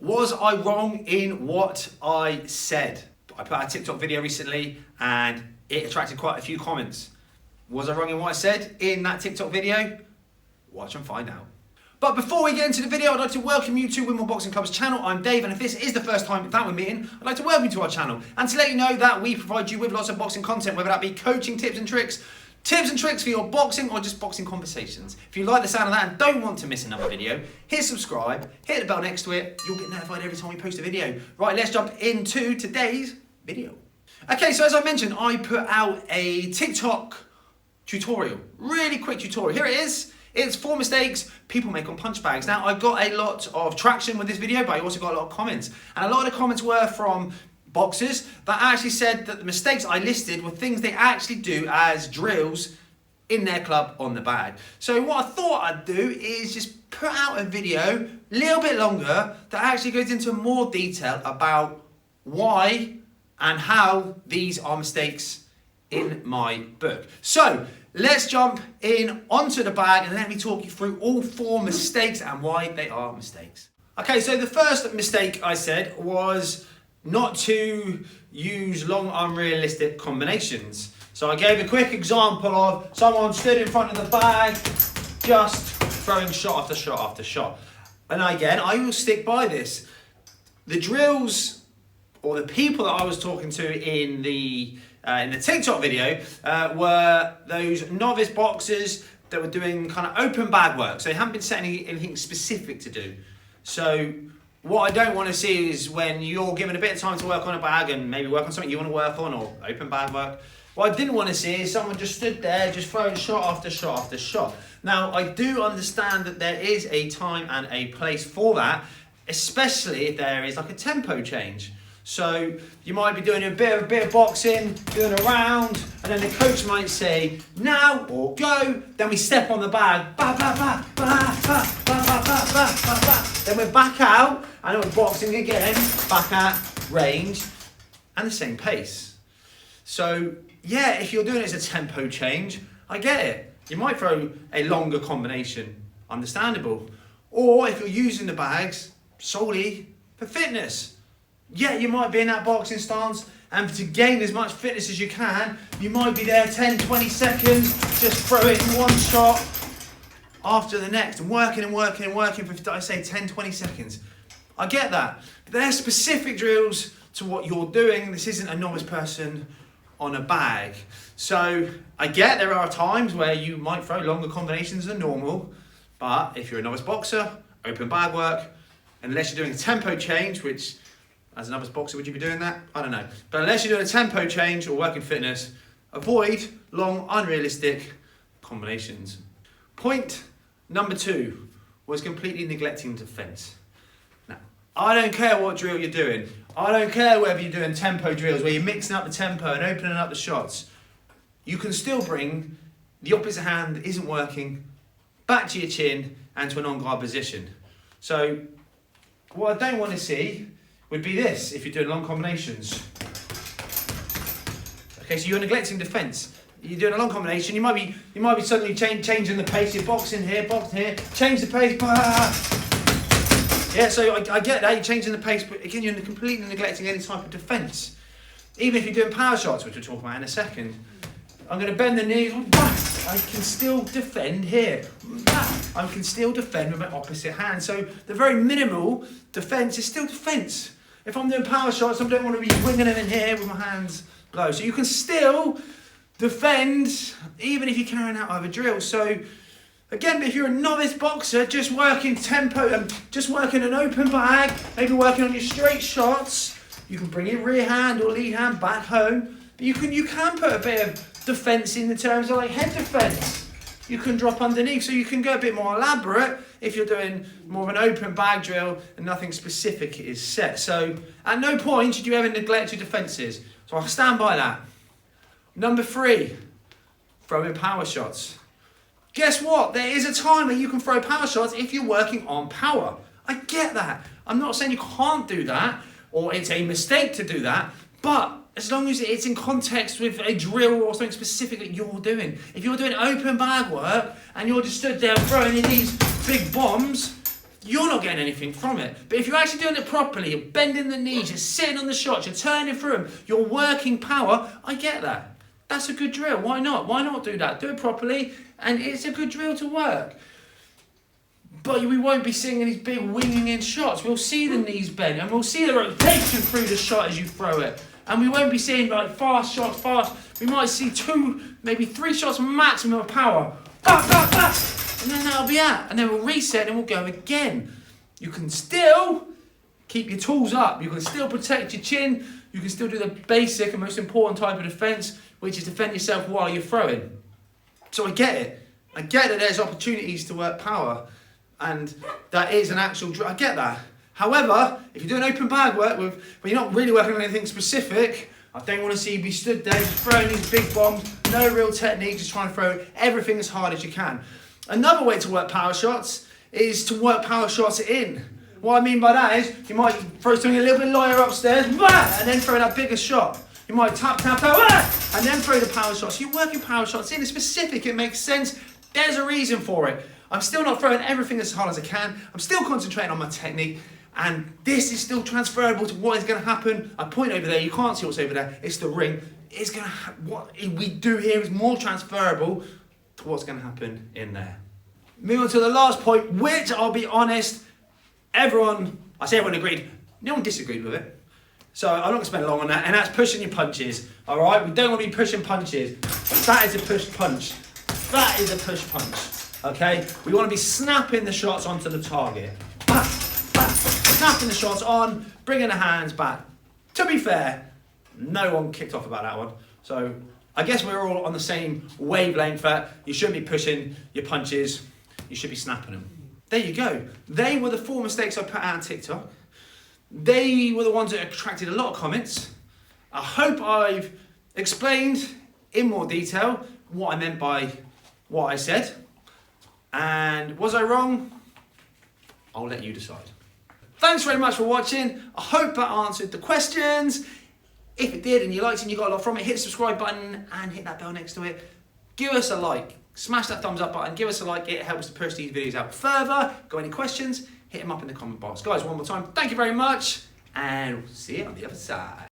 Was I wrong in what I said? I put out a TikTok video recently and it attracted quite a few comments. Was I wrong in what I said in that TikTok video? Watch and find out. But before we get into the video, I'd like to welcome you to Wimborne Boxing Club's channel. I'm Dave, and if this is the first time that we're meeting, I'd like to welcome you to our channel and to let you know that we provide you with lots of boxing content, whether that be coaching tips and tricks for your boxing or just boxing conversations. If you like the sound of that and don't want to miss another video, hit subscribe, hit the bell next to it, you'll get notified every time we post a video. Right, let's jump into today's video. Okay, so as I mentioned, I put out a TikTok tutorial, really quick tutorial. Here it is. It's 4 mistakes people make on punch bags. Now, I got a lot of traction with this video, but I also got a lot of comments. And a lot of the comments were from boxers that actually said that the mistakes I listed were things they actually do as drills in their club on the bag. So what I thought I'd do is just put out a video, a little bit longer, that actually goes into more detail about why and how these are mistakes in my book. So let's jump in onto the bag and let me talk you through all 4 mistakes and why they are mistakes. Okay, so the first mistake I said was not to use long, unrealistic combinations. So I gave a quick example of someone stood in front of the bag, just throwing shot after shot after shot. And again, I will stick by this. The drills, or the people that I was talking to in the TikTok video were those novice boxers that were doing kind of open bag work. So they haven't been setting anything specific to do. So what I don't want to see is when you're given a bit of time to work on a bag and maybe work on something you want to work on or open bag work. What I didn't want to see is someone just stood there just throwing shot after shot after shot. Now, I do understand that there is a time and a place for that, especially if there is like a tempo change. So you might be doing a bit of boxing, doing a round, and then the coach might say, now or go. Then we step on the bag, ba ba ba ba ba ba ba ba ba ba ba. Then we're back out, and we're boxing again, back at range, and the same pace. So yeah, if you're doing it as a tempo change, I get it. You might throw a longer combination, understandable. Or if you're using the bags solely for fitness, yeah, you might be in that boxing stance, and to gain as much fitness as you can, you might be there 10, 20 seconds, just throwing one shot after the next, and working for, I say, 10, 20 seconds. I get that. But they're specific drills to what you're doing. This isn't a novice person on a bag. So I get there are times where you might throw longer combinations than normal, but if you're a novice boxer, open bag work, unless you're doing a tempo change, which as a novice boxer, would you be doing that? I don't know. But unless you're doing a tempo change or working fitness, avoid long, unrealistic combinations. Point number 2 was completely neglecting defense. Now, I don't care what drill you're doing. I don't care whether you're doing tempo drills where you're mixing up the tempo and opening up the shots. You can still bring the opposite hand that isn't working back to your chin and to a non-guard position. So what I don't want to see would be this if you're doing long combinations. Okay, so you're neglecting defense. You're doing a long combination. You might be suddenly changing the pace. You're boxing here, change the pace. Yeah, so I get that, you're changing the pace, but again, you're completely neglecting any type of defense. Even if you're doing power shots, which we'll talk about in a second. I'm going to bend the knees. I can still defend here. I can still defend with my opposite hand. So the very minimal defense is still defense. If I'm doing power shots, I don't want to be winging them in here with my hands low. So you can still defend even if you're carrying out other drills. So again, if you're a novice boxer, just working tempo, just working an open bag, maybe working on your straight shots, you can bring your rear hand or lead hand back home. But you can put a bit of defense in the terms of like head defense. You can drop underneath, so you can go a bit more elaborate if you're doing more of an open bag drill and nothing specific is set. So at no point should you ever neglect your defenses. So I'll stand by that. Number 3, throwing power shots. Guess what? There is a time where you can throw power shots if you're working on power. I get that. I'm not saying you can't do that or it's a mistake to do that, but as long as it's in context with a drill or something specific that you're doing. If you're doing open bag work and you're just stood there throwing in these big bombs, you're not getting anything from it. But if you're actually doing it properly, you're bending the knees, you're sitting on the shots, you're turning through them, you're working power, I get that. That's a good drill. Why not? Why not do that? Do it properly, and it's a good drill to work. But we won't be seeing these big winging in shots. We'll see the knees bend, and we'll see the rotation through the shot as you throw it. And we won't be seeing like fast shots, fast. We might see 2, maybe 3 shots maximum of power. Bah, bah, bah. And then that'll be it. And then we'll reset and we'll go again. You can still keep your tools up. You can still protect your chin. You can still do the basic and most important type of defence, which is defend yourself while you're throwing. So I get it. I get that there's opportunities to work power. And that is an actual drill. I get that. However, if you're doing open bag work where you're not really working on anything specific, I don't want to see you be stood there just throwing these big bombs, no real technique, just trying to throw everything as hard as you can. Another way to work power shots is to work power shots in. What I mean by that is you might throw something a little bit lower upstairs, and then throw that bigger shot. You might tap, tap, tap, and then throw the power shots. You're working power shots in. It's specific, it makes sense. There's a reason for it. I'm still not throwing everything as hard as I can. I'm still concentrating on my technique. And this is still transferable to what is going to happen. I point over there, you can't see what's over there. It's the ring. It's going to what we do here is more transferable to what's going to happen in there. Moving on to the last point, which I'll be honest, I say everyone agreed, no one disagreed with it. So I'm not going to spend long on that, and that's pushing your punches. All right, we don't want to be pushing punches. That is a push punch. That is a push punch. Okay, we want to be snapping the shots onto the target. Snapping the shots on, bringing the hands back. To be fair, no one kicked off about that one. So I guess we're all on the same wavelength that you shouldn't be pushing your punches, you should be snapping them. There you go. They were the 4 mistakes I put out on TikTok. They were the ones that attracted a lot of comments. I hope I've explained in more detail what I meant by what I said. And was I wrong? I'll let you decide. Thanks very much for watching. I hope that answered the questions. If it did and you liked it and you got a lot from it, hit the subscribe button and hit that bell next to it. Give us a like. Smash that thumbs up button. Give us a like. It helps to push these videos out further. Got any questions? Hit them up in the comment box. Guys, one more time, thank you very much. And we'll see you on the other side.